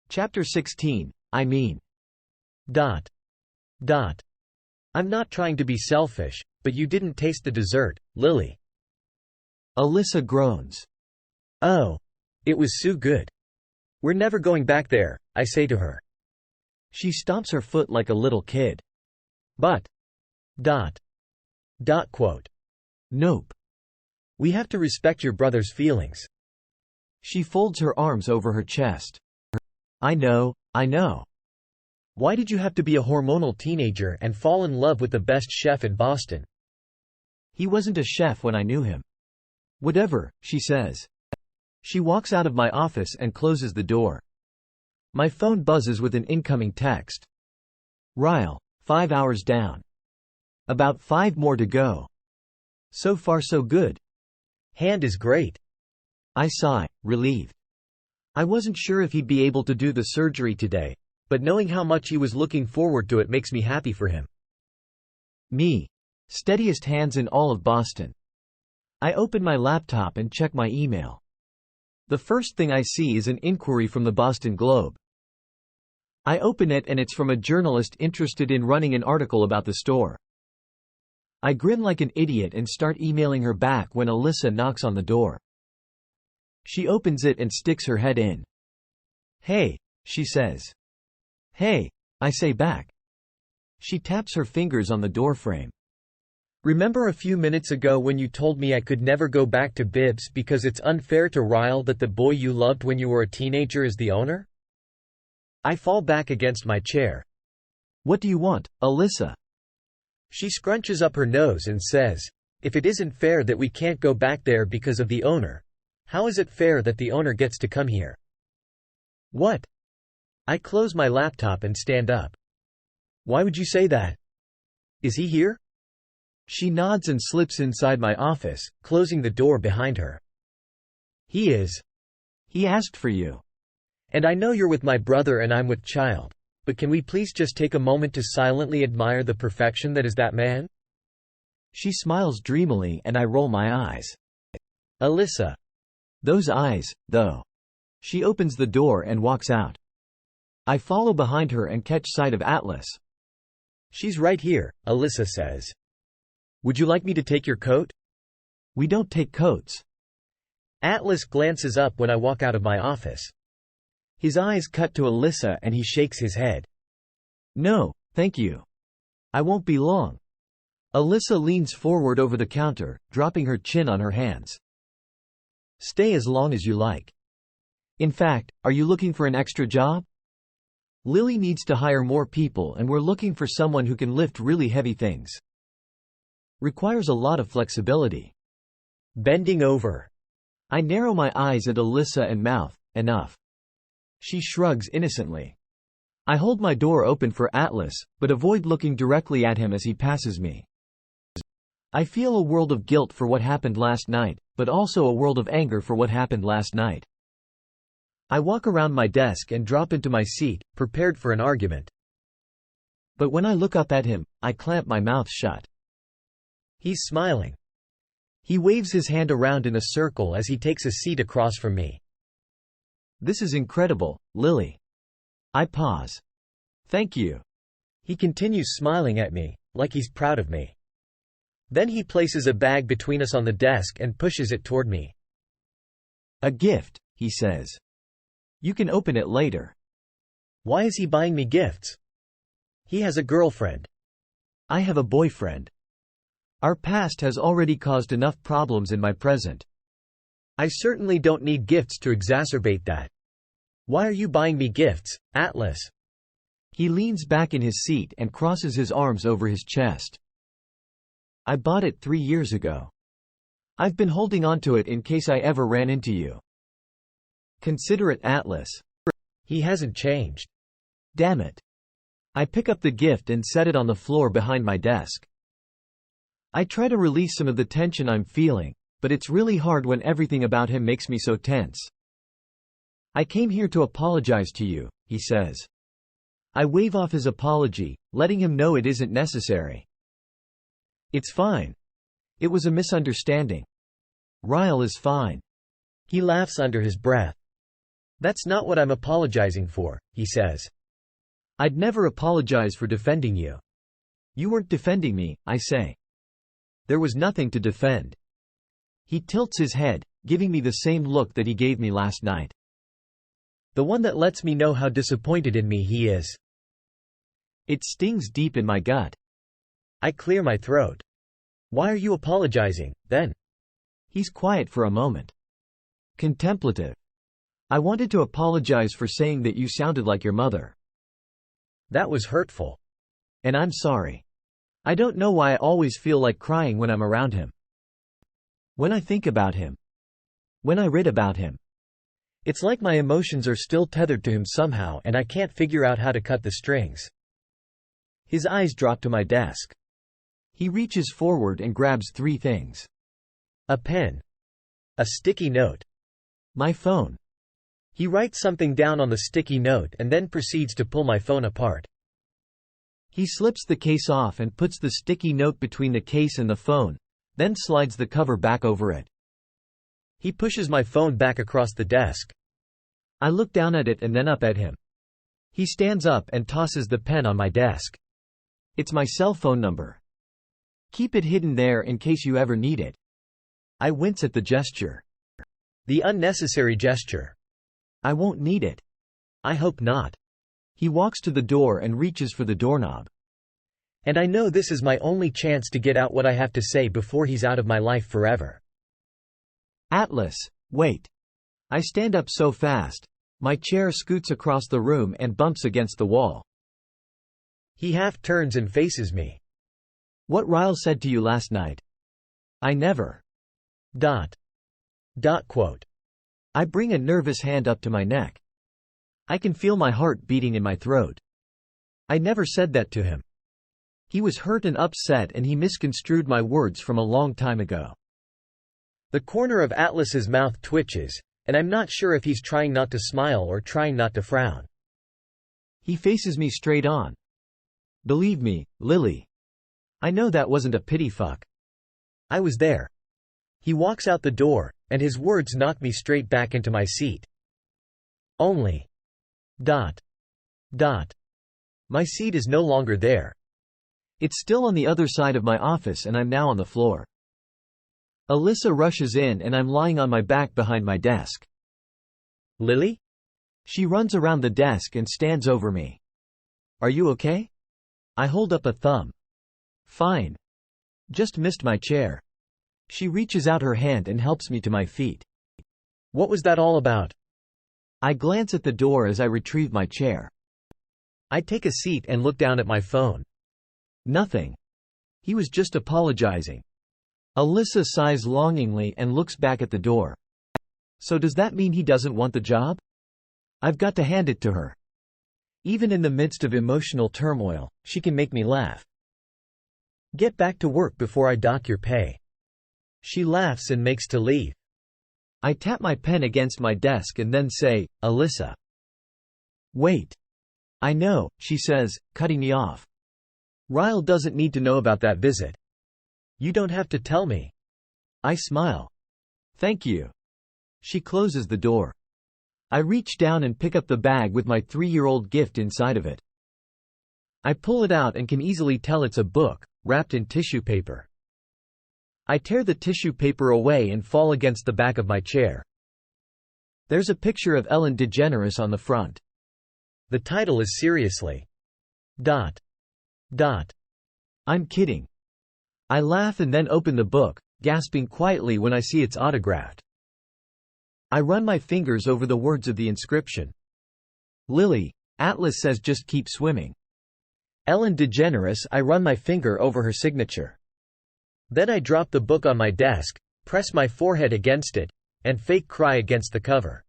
Chapter 16, I mean. Dot. Dot. I'm not trying to be selfish, but you didn't taste the dessert, Lily. Alyssa groans. Oh. It was so good. We're never going back there, I say to her. She stomps her foot like a little kid. But. Dot. Dot quote. Nope. We have to respect your brother's feelings. She folds her arms over her chest. I know, I know. Why did you have to be a hormonal teenager and fall in love with the best chef in Boston? He wasn't a chef when I knew him. Whatever, she says. She walks out of my office and closes the door. My phone buzzes with an incoming text. Ryle, 5 hours down. About 5 more to go. So far so good. Hand is great. I sigh, relieved. I wasn't sure if he'd be able to do the surgery today, but knowing how much he was looking forward to it makes me happy for him. Me. Steadiest hands in all of Boston. I open my laptop and check my email. The first thing I see is an inquiry from the Boston Globe. I open it and it's from a journalist interested in running an article about the store. I grin like an idiot and start emailing her back when Alyssa knocks on the door. She opens it and sticks her head in. Hey, she says. Hey, I say back. She taps her fingers on the doorframe. Remember a few minutes ago when you told me I could never go back to Bibbs because it's unfair to Ryle that the boy you loved when you were a teenager is the owner? I fall back against my chair. What do you want, Alyssa? She scrunches up her nose and says, if it isn't fair that we can't go back there because of the owner, how is it fair that the owner gets to come here? What? I close my laptop and stand up. Why would you say that? Is he here? She nods and slips inside my office, closing the door behind her. He is. He asked for you. And I know you're with my brother and I'm with child, but can we please just take a moment to silently admire the perfection that is that man? She smiles dreamily and I roll my eyes. Alyssa. Those eyes, though. She opens the door and walks out. I follow behind her and catch sight of Atlas. She's right here, Alyssa says. Would you like me to take your coat? We don't take coats. Atlas glances up when I walk out of my office. His eyes cut to Alyssa and he shakes his head. No, thank you. I won't be long. Alyssa leans forward over the counter, dropping her chin on her hands. Stay as long as you like. In fact, are you looking for an extra job? Lily needs to hire more people and we're looking for someone who can lift really heavy things. Requires a lot of flexibility. Bending over. I narrow my eyes at Alyssa and mouth, enough. She shrugs innocently. I hold my door open for Atlas, but avoid looking directly at him as he passes me. I feel a world of guilt for what happened last night, but also a world of anger for what happened last night. I walk around my desk and drop into my seat, prepared for an argument. But when I look up at him, I clamp my mouth shut. He's smiling. He waves his hand around in a circle as he takes a seat across from me. This is incredible, Lily. I pause. Thank you. He continues smiling at me, like he's proud of me. Then he places a bag between us on the desk and pushes it toward me. A gift, he says. You can open it later. Why is he buying me gifts? He has a girlfriend. I have a boyfriend. Our past has already caused enough problems in my present. I certainly don't need gifts to exacerbate that. Why are you buying me gifts, Atlas? He leans back in his seat and crosses his arms over his chest. I bought it 3 years ago. I've been holding on to it in case I ever ran into you. Consider it, Atlas. He hasn't changed. Damn it. I pick up the gift and set it on the floor behind my desk. I try to release some of the tension I'm feeling, but it's really hard when everything about him makes me so tense. I came here to apologize to you, he says. I wave off his apology, letting him know it isn't necessary. It's fine. It was a misunderstanding. Ryle is fine. He laughs under his breath. That's not what I'm apologizing for, he says. I'd never apologize for defending you. You weren't defending me, I say. There was nothing to defend. He tilts his head, giving me the same look that he gave me last night. The one that lets me know how disappointed in me he is. It stings deep in my gut. I clear my throat. Why are you apologizing, then? He's quiet for a moment. Contemplative. I wanted to apologize for saying that you sounded like your mother. That was hurtful. And I'm sorry. I don't know why I always feel like crying when I'm around him. When I think about him. When I read about him. It's like my emotions are still tethered to him somehow and I can't figure out how to cut the strings. His eyes drop to my desk. He reaches forward and grabs 3 things. A pen. A sticky note. My phone. He writes something down on the sticky note and then proceeds to pull my phone apart. He slips the case off and puts the sticky note between the case and the phone, then slides the cover back over it. He pushes my phone back across the desk. I look down at it and then up at him. He stands up and tosses the pen on my desk. It's my cell phone number. Keep it hidden there in case you ever need it. I wince at the gesture. The unnecessary gesture. I won't need it. I hope not. He walks to the door and reaches for the doorknob. And I know this is my only chance to get out what I have to say before he's out of my life forever. Atlas, wait. I stand up so fast. My chair scoots across the room and bumps against the wall. He half turns and faces me. What Ryle said to you last night? I never. Quote. I bring a nervous hand up to my neck. I can feel my heart beating in my throat. I never said that to him. He was hurt and upset and he misconstrued my words from a long time ago. The corner of Atlas's mouth twitches, and I'm not sure if he's trying not to smile or trying not to frown. He faces me straight on. Believe me, Lily. I know that wasn't a pity fuck. I was there. He walks out the door, and his words knock me straight back into my seat. Only. My seat is no longer there. It's still on the other side of my office and I'm now on the floor. Alyssa rushes in and I'm lying on my back behind my desk. Lily? She runs around the desk and stands over me. Are you okay? I hold up a thumb. Fine. Just missed my chair. She reaches out her hand and helps me to my feet. What was that all about? I glance at the door as I retrieve my chair. I take a seat and look down at my phone. Nothing. He was just apologizing. Alyssa sighs longingly and looks back at the door. So does that mean he doesn't want the job? I've got to hand it to her. Even in the midst of emotional turmoil, she can make me laugh. Get back to work before I dock your pay. She laughs and makes to leave. I tap my pen against my desk and then say, Alyssa. Wait. I know, she says, cutting me off. Ryle doesn't need to know about that visit. You don't have to tell me. I smile. Thank you. She closes the door. I reach down and pick up the bag with my 3-year-old gift inside of it. I pull it out and can easily tell it's a book, wrapped in tissue paper. I tear the tissue paper away and fall against the back of my chair. There's a picture of Ellen DeGeneres on the front. The title is Seriously. I'm kidding. I laugh and then open the book, gasping quietly when I see it's autographed. I run my fingers over the words of the inscription. Lily, Atlas says just keep swimming. Ellen DeGeneres, I run my finger over her signature. Then I drop the book on my desk, press my forehead against it, and fake cry against the cover.